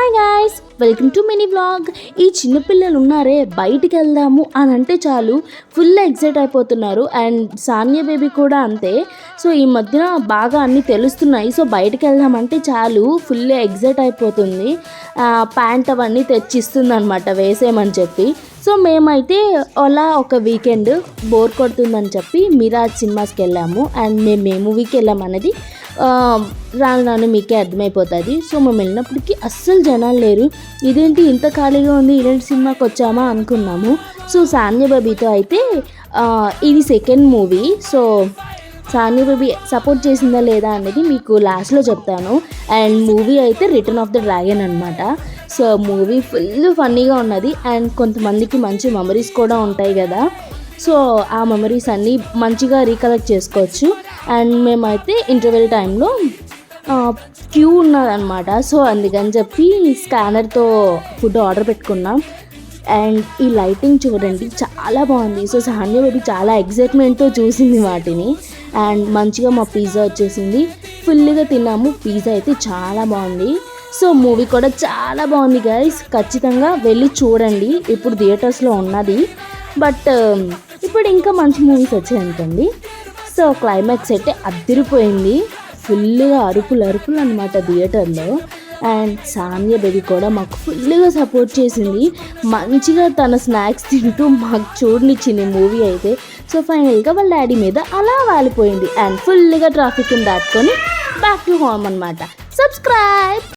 Hi guys, welcome to mini vlog. ఈ చిన్నపిల్లలు ఉన్నారే, బయటికి వెళ్దాము అని అంటే చాలు ఫుల్ ఎక్సైట్ అయిపోతున్నారు. అండ్ సానియా బేబీ కూడా అంతే. సో ఈ మధ్యన బాగా అన్నీ తెలుస్తున్నాయి. సో బయటికి వెళ్దామంటే చాలు ఫుల్ ఎక్సైట్ అయిపోతుంది. ప్యాంట్ అవన్నీ తెచ్చిస్తుంది అనమాట వేసేయమని చెప్పి. సో మేమైతే అలా ఒక వీకెండ్ బోర్ కొడుతుందని చెప్పి మిరాజ్ సినిమాస్కి వెళ్ళాము. అండ్ మేము ఏ మూవీకి వెళ్ళాము అనేది రాను రాను మీకే అర్థమైపోతుంది. సో మేము వెళ్ళినప్పటికీ అస్సలు జనాలు లేరు. ఇదేంటి ఇంత ఖాళీగా ఉంది, ఇలాంటి సినిమాకి వచ్చామా అనుకున్నాము. సో సానియా బేబీతో అయితే ఇది second movie. So Sania baby support చేసిందా లేదా అనేది మీకు లాస్ట్లో చెప్తాను. అండ్ మూవీ అయితే రిటర్న్ ఆఫ్ ద డ్రాగన్ అనమాట. సో మూవీ ఫుల్ ఫన్నీగా ఉన్నది. అండ్ కొంతమందికి మంచి మెమరీస్ కూడా ఉంటాయి కదా. సో ఆ మెమరీస్ అన్నీ మంచిగా రీకలెక్ట్ చేసుకోవచ్చు. అండ్ మేమైతే ఇంటర్వెల్ టైంలో క్యూ ఉన్నదన్నమాట. సో అందుకని చెప్పి స్కానర్తో ఫుడ్ ఆర్డర్ పెట్టుకున్నాం. అండ్ ఈ లైటింగ్ చూడండి చాలా బాగుంది. సో సానియా బేబీ చాలా ఎగ్జైట్మెంట్తో చూసింది వాటిని. అండ్ మంచిగా మా పిజ్జా వచ్చేసింది, ఫుల్గా తిన్నాము. పిజ్జా అయితే చాలా బాగుంది. సో మూవీ కూడా చాలా బాగుంది గైస్, ఖచ్చితంగా వెళ్ళి చూడండి. ఇప్పుడు థియేటర్స్లో ఉన్నది, బట్ ఇప్పుడు ఇంకా మంచి మూవీస్ వచ్చాయనుకోండి. సో క్లైమాక్స్ అయితే అదిరిపోయింది, ఫుల్గా అరుపులు అనమాట థియేటర్లో. అండ్ సానియా బేబీ కూడా మాకు ఫుల్గా సపోర్ట్ చేసింది, మంచిగా తన స్నాక్స్ తింటూ మాకు చూడనిచ్చింది మూవీ అయితే. సో ఫైనల్గా వాళ్ళ డాడీ మీద అలా వాలిపోయింది. అండ్ ఫుల్గా ట్రాఫిక్ని దాటుకొని బ్యాక్ టు హోమ్ అనమాట. సబ్స్క్రైబ్.